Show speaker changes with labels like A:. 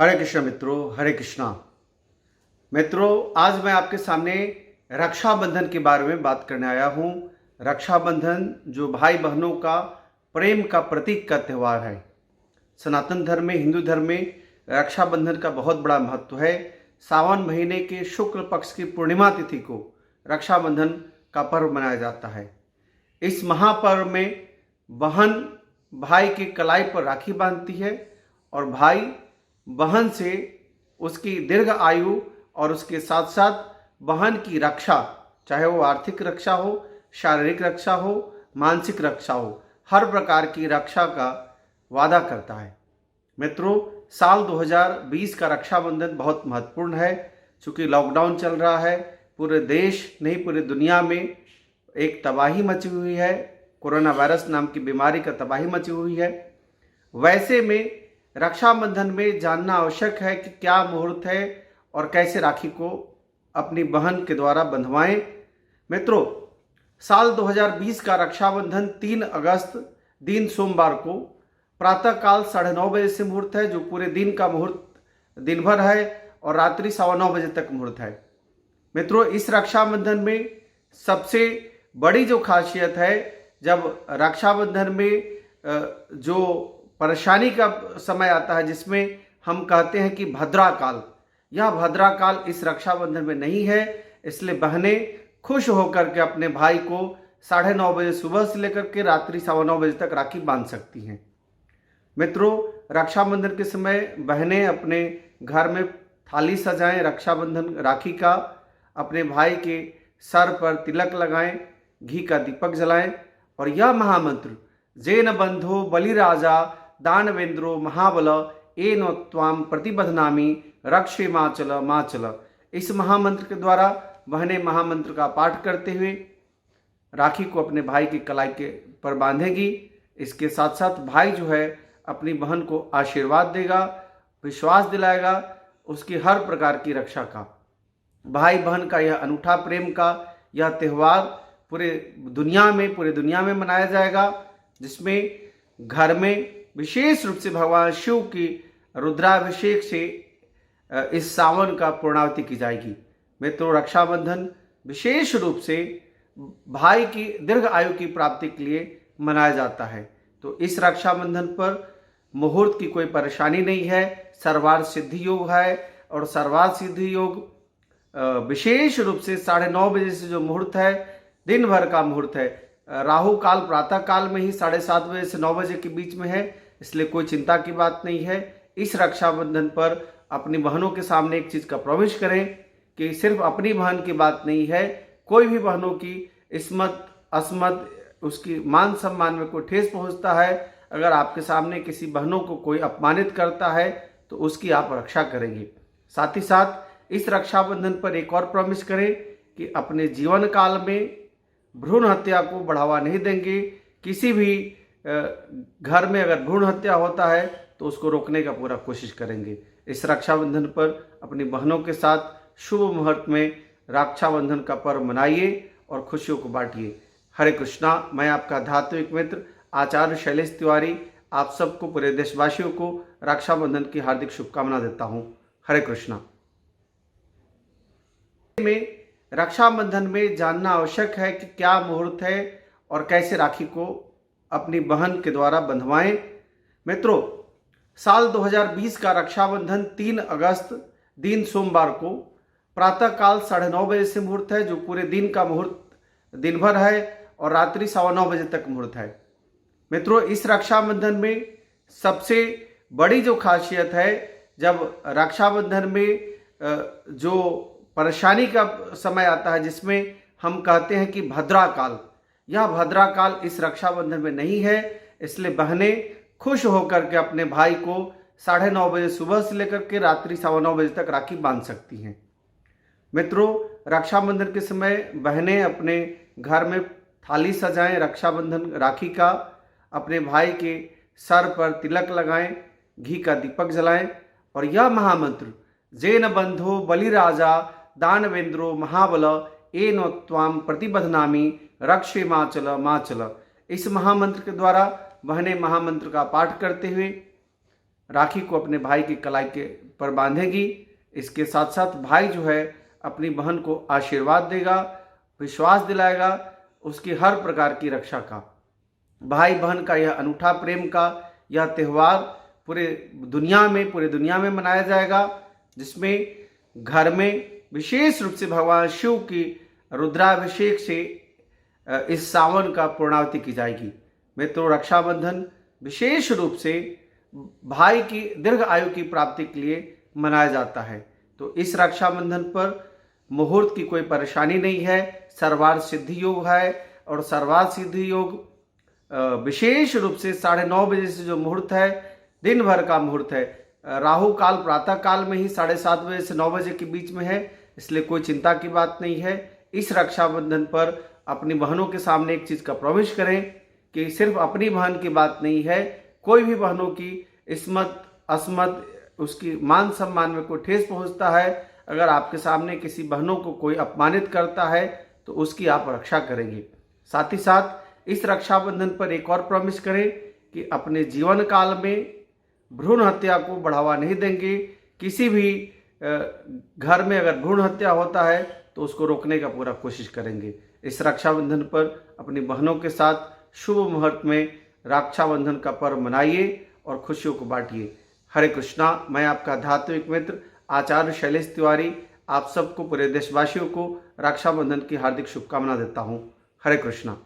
A: हरे कृष्णा मित्रों, हरे कृष्णा मित्रों। आज मैं आपके सामने रक्षाबंधन के बारे में बात करने आया हूँ। रक्षाबंधन जो भाई बहनों का प्रेम का प्रतीक का त्यौहार है। सनातन धर्म में, हिंदू धर्म में रक्षाबंधन का बहुत बड़ा महत्व है। सावन महीने के शुक्ल पक्ष की पूर्णिमा तिथि को रक्षाबंधन का पर्व मनाया जाता है। इस महापर्व में बहन भाई के कलाई पर राखी बांधती है और भाई बहन से उसकी दीर्घ आयु और उसके साथ साथ बहन की रक्षा, चाहे वो आर्थिक रक्षा हो, शारीरिक रक्षा हो, मानसिक रक्षा हो, हर प्रकार की रक्षा का वादा करता है। मित्रों, साल 2020 का रक्षाबंधन बहुत महत्वपूर्ण है। चूँकि लॉकडाउन चल रहा है, पूरे देश नहीं पूरी दुनिया में एक तबाही मची हुई है। कोरोना वायरस नाम की बीमारी का तबाही मची हुई है। वैसे में रक्षाबंधन में जानना आवश्यक है कि क्या मुहूर्त है और कैसे राखी को अपनी बहन के द्वारा बंधवाएं। मित्रों, साल 2020 का रक्षाबंधन 3 अगस्त दिन सोमवार को प्रातःकाल 9:30 बजे से मुहूर्त है, जो पूरे दिन का मुहूर्त दिन भर है और रात्रि 9:15 बजे तक मुहूर्त है। मित्रों, इस रक्षाबंधन में सबसे बड़ी जो खासियत है, जब रक्षाबंधन में जो परेशानी का समय आता है जिसमें हम कहते हैं कि भद्रा काल, यह भद्रा काल इस रक्षाबंधन में नहीं है। इसलिए बहनें खुश होकर के अपने भाई को 9:30 बजे सुबह से लेकर के रात्रि 9:15 बजे तक राखी बांध सकती हैं। मित्रों, रक्षाबंधन के समय बहनें अपने घर में थाली सजाएं, रक्षाबंधन राखी का, अपने भाई के सर पर तिलक लगाएं, घी का दीपक जलाएं और यह महामंत्र जेन बंधो बलिराजा दानवेंद्रो महाबल एनो त्वाम प्रतिबध्नामि रक्षे माचल माचल, इस महामंत्र के द्वारा बहनें महामंत्र का पाठ करते हुए राखी को अपने भाई की कलाई के पर बांधेगी। इसके साथ साथ भाई जो है अपनी बहन को आशीर्वाद देगा, विश्वास दिलाएगा उसकी हर प्रकार की रक्षा का। भाई बहन का यह अनूठा प्रेम का यह त्यौहार पूरे दुनिया में मनाया जाएगा, जिसमें घर में विशेष रूप से भगवान शिव की रुद्राभिषेक से इस सावन का पूर्णावति की जाएगी। मित्रों, रक्षाबंधन विशेष रूप से भाई की दीर्घ आयु की प्राप्ति के लिए मनाया जाता है। तो इस रक्षाबंधन पर मुहूर्त की कोई परेशानी नहीं है। सर्वार्थ सिद्धि योग है और सर्वार्थ सिद्धि योग विशेष रूप से 9:30 बजे से जो मुहूर्त है, दिन भर का मुहूर्त है। राहु काल प्रातः काल में ही 7:30 बजे से 9 बजे के बीच में है, इसलिए कोई चिंता की बात नहीं है। इस रक्षाबंधन पर अपनी बहनों के सामने एक चीज का प्रॉमिस करें कि सिर्फ अपनी बहन की बात नहीं है, कोई भी बहनों की इस्मत असमत, उसकी मान सम्मान में कोई ठेस पहुंचता है, अगर आपके सामने किसी बहनों को कोई अपमानित करता है तो उसकी आप रक्षा करेंगे। साथ ही साथ इस रक्षाबंधन पर एक और प्रॉमिस करें कि अपने जीवन काल में भ्रूण हत्या को बढ़ावा नहीं देंगे। किसी भी घर में अगर भ्रूण हत्या होता है तो उसको रोकने का पूरा कोशिश करेंगे। इस रक्षाबंधन पर अपनी बहनों के साथ शुभ मुहूर्त में रक्षाबंधन का पर्व मनाइए और खुशियों को बांटिए। हरे कृष्णा। मैं आपका धात्विक मित्र आचार्य शैलेश तिवारी आप सबको, पूरे देशवासियों को रक्षाबंधन की हार्दिक शुभकामना देता हूँ। हरे कृष्णा। में रक्षाबंधन में जानना आवश्यक है कि क्या मुहूर्त है और कैसे राखी को अपनी बहन के द्वारा बंधवाएं। मित्रों, साल 2020 का रक्षाबंधन 3 अगस्त दिन सोमवार को प्रातःकाल 9:30 बजे से मुहूर्त है, जो पूरे दिन का मुहूर्त दिन भर है और रात्रि 9:15 बजे तक मुहूर्त है। मित्रों, इस रक्षाबंधन में सबसे बड़ी जो खासियत है, जब रक्षाबंधन में जो परेशानी का समय आता है जिसमें हम कहते हैं कि भद्रा काल, यह भद्रा काल इस रक्षाबंधन में नहीं है। इसलिए बहनें खुश होकर के अपने भाई को 9:30 बजे सुबह से लेकर के रात्रि 9:15 बजे तक राखी बांध सकती हैं। मित्रों, रक्षाबंधन के समय बहनें अपने घर में थाली सजाएं, रक्षाबंधन राखी का, अपने भाई के सर पर तिलक लगाएं, घी का दीपक जलाएं और यह महामंत्र जेन बंधो बलिराजा दानवेंद्रो महाबल एनो त्वाम प्रतिबध्नामि रक्षे माचल माचल, इस महामंत्र के द्वारा बहनें महामंत्र का पाठ करते हुए राखी को अपने भाई की कलाई के पर बांधेगी। इसके साथ साथ भाई जो है अपनी बहन को आशीर्वाद देगा, विश्वास दिलाएगा उसकी हर प्रकार की रक्षा का। भाई बहन का यह अनूठा प्रेम का यह त्यौहार पूरे दुनिया में मनाया जाएगा, जिसमें घर में विशेष रूप से भगवान शिव की रुद्राभिषेक से इस सावन का पूर्णावति की जाएगी। मित्रों, रक्षाबंधन विशेष रूप से भाई की दीर्घ आयु की प्राप्ति के लिए मनाया जाता है। तो इस रक्षाबंधन पर मुहूर्त की कोई परेशानी नहीं है, सर्वार्थ सिद्धि योग है। और सर्वार्थ सिद्धि योग विशेष रूप से 9:30 बजे से जो मुहूर्त है, दिन भर का मुहूर्त है। राहु काल प्रातः काल में ही 7:30 बजे से 9 बजे के बीच में है, इसलिए कोई चिंता की बात नहीं है। इस रक्षाबंधन पर अपनी बहनों के सामने एक चीज़ का प्रॉमिस करें कि सिर्फ अपनी बहन की बात नहीं है, कोई भी बहनों की इस्मत असमत उसकी मान सम्मान में कोई ठेस पहुंचता है, अगर आपके सामने किसी बहनों को कोई अपमानित करता है तो उसकी आप रक्षा करेंगे। साथ ही साथ इस रक्षाबंधन पर एक और प्रॉमिस करें कि अपने जीवन काल में भ्रूण हत्या को बढ़ावा नहीं देंगे। किसी भी घर में अगर भ्रूण हत्या होता है तो उसको रोकने का पूरा कोशिश करेंगे। इस रक्षाबंधन पर अपनी बहनों के साथ शुभ मुहूर्त में रक्षाबंधन का पर्व मनाइए और खुशियों को बांटिए। हरे कृष्णा। मैं आपका धात्विक मित्र आचार्य शैलेश तिवारी आप सबको, पूरे देशवासियों को रक्षाबंधन की हार्दिक शुभकामना देता हूँ। हरे कृष्णा।